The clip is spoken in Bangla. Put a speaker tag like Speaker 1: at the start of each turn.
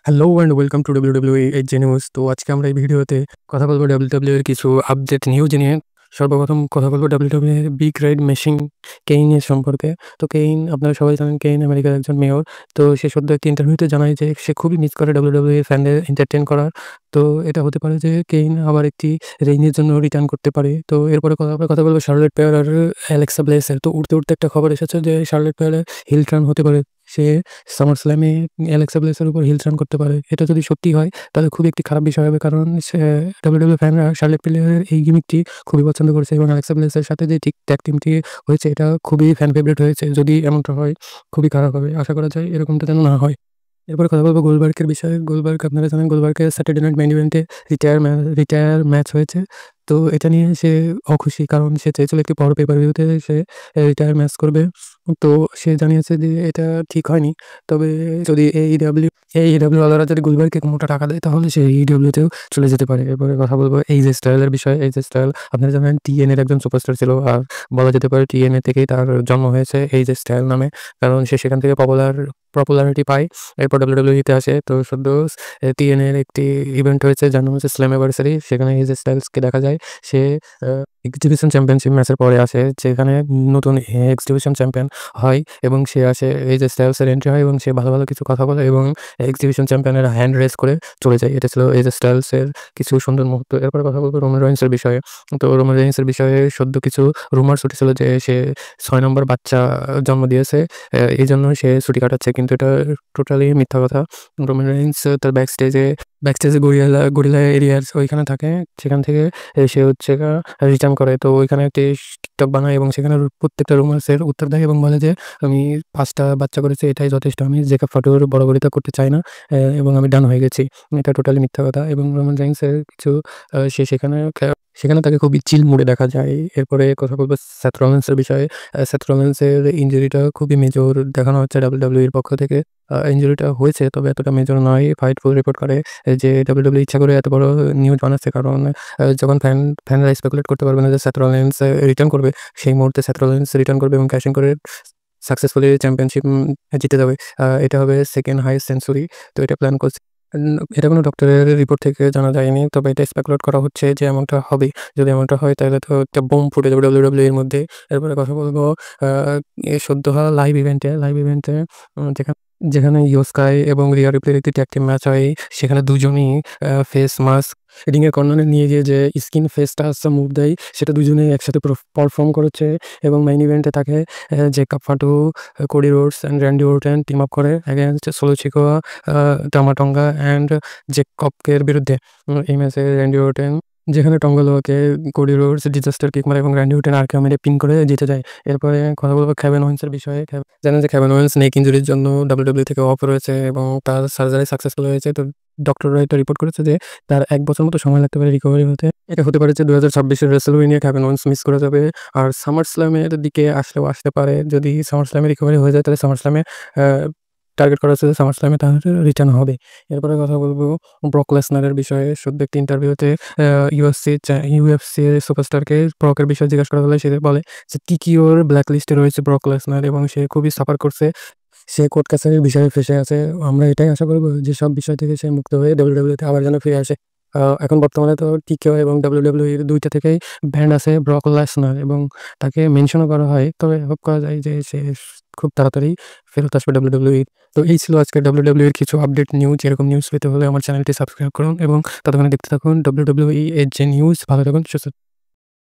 Speaker 1: Hello and welcome to WWE H news. তো আজকে আমরা এই ভিডিওতে কথা বলবো WWE এর কিছু আপডেট নিউজ নিয়ে। সর্বপ্রথম কথা বলবো WWE এর বিগ রাইড মেশিন কেইনের সম্পর্কে। তো কেইন, আপনারা সবাই জানেন কেইন আমেরিকার একজন মেয়র। তো সে সদ্য একটি ইন্টারভিউতে জানায় যে সে খুবই মিস করে WWE ফ্যানদের এন্টারটেইন করার। তো এটা হতে পারে যে কেইন আবার একটি রেইনের জন্য রিটার্ন করতে পারে। তো এরপরে কথা বলবো শার্লেট ফ্লেয়ার আর অ্যালেক্সা ব্লেসের। তো উঠতে একটা খবর এসেছে যে শার্লেট ফ্লেয়ারের হিল টার্ন হতে পারে। সে সামারস্ল্যামে অ্যালেক্সা ব্লেসের উপর হিল টার্ন করতে পারে। এটা যদি সত্যি হয় তাহলে খুবই একটি খারাপ বিষয় হবে, কারণ WWE ফ্যানরা শার্লেট ফ্লেয়ারের এই গিমিকটি খুবই পছন্দ করেছে এবং অ্যালেক্সা ব্লেসের সাথে যে ট্যাগ টিমটি হয়েছে এটা খুবই ফ্যান ফেভারিট হয়েছে। যদি এমনটা হয় খুবই খারাপ হবে, আশা করা যায় এরকমটা যেন না হয়। এরপরে কথা বলবো গোলবার্গের বিষয়ে। গোলবার্গ, আপনারা জানেন গোলবার্গের স্যাটারডে নাইট মেইন ইভেন্টে রিটায়ার ম্যাচ হয়েছে। তো এটা নিয়ে সে অখুশি, কারণ সে চেয়েছিল একটি বড় পেপার ভিউতে সে রিটায়ার ম্যাচ করবে। তো সে জানিয়েছে যে এটা ঠিক হয়নি। তবে যদি AEW ওয়ালারা যদি গোলবার্গকে মোটা টাকা দেয় তাহলে সে AEW তেও চলে যেতে পারে। এরপরে কথা বলবো AJ স্টাইলের বিষয়ে। AJ স্টাইল, আপনারা জানেন TNA এর একজন সুপারস্টার ছিল, আর বলা যেতে পারে TNA থেকেই তার জন্ম হয়েছে AJ স্টাইল নামে, কারণ সে সেখান থেকে পপুলারিটি পায়। এরপর WWE তে আসে। তো সদ্য TNA এর একটি ইভেন্ট হয়েছে যার নাম হচ্ছে স্ল্যামভার্সারি। সেখানে AJ স্টাইলসকে দেখা যায়। সে এক্সিবিশন চ্যাম্পিয়নশিপ ম্যাচের পরে আসে, যেখানে নতুন এক্সিবিশন চ্যাম্পিয়ন হয় এবং সে আসে। AJ স্টাইলসের এন্ট্রি হয় এবং সে ভালো কিছু কথা বলে এবং এক্সিবিশন চ্যাম্পিয়নের হ্যান্ড রেজ করে চলে যায়। এটা ছিল AJ স্টাইলসের কিছু সুন্দর মুহূর্ত। এরপরে কথা বলবো রোমান রেইন্সের বিষয়ে। তো রোমান রেইন্সের বিষয়ে সদ্য কিছু রুমার্স উঠেছিল যে সে ৬ নম্বর বাচ্চা জন্ম দিয়েছে, এইজন্য সে ছুটি কাটাচ্ছে, কিন্তু এটা টোটালি মিথ্যা কথা। রোমান রেইন্স তার ব্যাকস্টেজে গরিলা এরিয়ার ওইখানে থাকে, সেখান থেকে সে হচ্ছে রিটার্ন করে। তো ওইখানে একটি টিকটক বানায় এবং সেখানে প্রত্যেকটা রুমার্সের উত্তর দেয় এবং বলে যে আমি ৫টা বাচ্চা করেছি, এটাই যথেষ্ট, আমি জেকব ফাটোর বড়বড়িতা করতে চাই না, এবং আমি ডান হয়ে গেছি। এটা টোটালি মিথ্যা কথা। এবং রোমান রেইন্সের কিছু সে সেখানে তাকে খুবই চিল মুডে দেখা যায়। এরপরে কথা বলবো সেথ রলিন্সের বিষয়ে। সেথ রলিন্সের ইনজুরিটা খুবই মেজর দেখানো হচ্ছে WWE এর পক্ষ থেকে। ইনজুরিটা হয়েছে, তবে এতটা মেজর নয়। ফাইটফুল রিপোর্ট করে যে WWE ইচ্ছা করে এত বড় নিউজ বানাচ্ছে, কারণ যখন ফ্যানরা স্পেকুলেট করতে পারবে না যে সেথ রলিন্স রিটার্ন করবে, সেই মুহূর্তে সেথ রলিন্স রিটার্ন করবে এবং ক্যাশিং করে সাকসেসফুলি চ্যাম্পিয়নশিপ জিতে যাবে। এটা হবে সেকেন্ড হাইয়েস্ট সেঞ্চুরি। তো এটা প্ল্যান করছে। এটা কোনো ডক্টরের রিপোর্ট থেকে জানা যায়নি, তবে এটা স্পেকুলেট করা হচ্ছে যে এমনটা হবে। যদি এমনটা হয় তাহলে তো একটা বোম ফুটে যাবে WWE এর মধ্যে। এরপরে কথা বলবো সদ্য হওয়া লাইভ ইভেন্টে যেখানে ইয়ো স্কাই এবং রিয়া রিপ্লির একটি ট্যাগ টিম ম্যাচ হয়। সেখানে দুজনই ফেস মাস্ক রিংয়ের কর্নারে নিয়ে গিয়ে যে স্কিন ফেস টাচ মুভ দেয়, সেটা দুজনেই একসাথে পারফর্ম করেছে। এবং মেইন ইভেন্টে তাকে Jacob Fatu, Cody Rhodes and Randy Orton team up করে against Solo Sikoa, Tama Tonga and জেকবের বিরুদ্ধে। এই ম্যাচে র্যান্ডি ওরটন, যেখানে টঙ্গালোকে কোডি রোডস ডিজাস্টার কিক মারে এবং র্যান্ডি ওরটন আরকেও মেরে পিন করে জিতে যায়। এরপরে কথা বলবো কেভিন ওয়েন্সের বিষয়ে। জানেন যে কেভিন ওয়েন্স নেক ইনজুরির জন্য WWE থেকে অফ রয়েছে এবং তার সার্জারি সাকসেসফুল হয়েছে। তো ডক্টররা এটা রিপোর্ট করেছে যে তার ১ বছর মতো সময় লাগতে পারে রিকভারি হতে। এটা হতে পারে যে ২০২৬-এর WrestleMania কেভিন ওয়েন্স মিস করে যাবে। আর সামারস্ল্যামের দিকে আসলেও আসতে পারে। যদি সামারস্ল্যামে রিকভারি হয়ে যায় তাহলে সামারস্ল্যামে টার্গেট করা হচ্ছে যে সামারস্ল্যামে তার রিটার্ন হবে। এরপরে কথা বলবো ব্রক লেসনারের বিষয়ে। সদ্য একটি ইন্টারভিউতে UFC-র সুপারস্টারকে ব্রকের বিষয়ে জিজ্ঞাসা করা হলে সে বলে যে TKO-র ব্ল্যাক লিস্টে রয়েছে ব্রক লেসনার এবং সে খুবই সাফার করছে। সে কোর্ট কাছারির বিষয়ে ফেঁসে আছে। আমরা এটাই আশা করব যে সব বিষয় থেকে সে মুক্ত হয়ে WWE তে আবার যেন ফিরে আসে। এখন বর্তমানে তো TKO এবং WWE ২ টা থেকেই ব্যান্ড আছে ব্রক লেসনার, এবং তাকে মেনশনও করা হয়। তবে হোপ করা যায় যে সে খুব তাড়াতাড়ি ফেরত আসবে WWE। তো এই ছিল আজকে WWE এর কিছু আপডেট নিউজ। এরকম নিউজ পেতে হলে আমার চ্যানেলটি সাবস্ক্রাইব করুন এবং ততক্ষণে দেখতে থাকুন WWE এর যে নিউজ। ভালো থাকুন, সুস্থ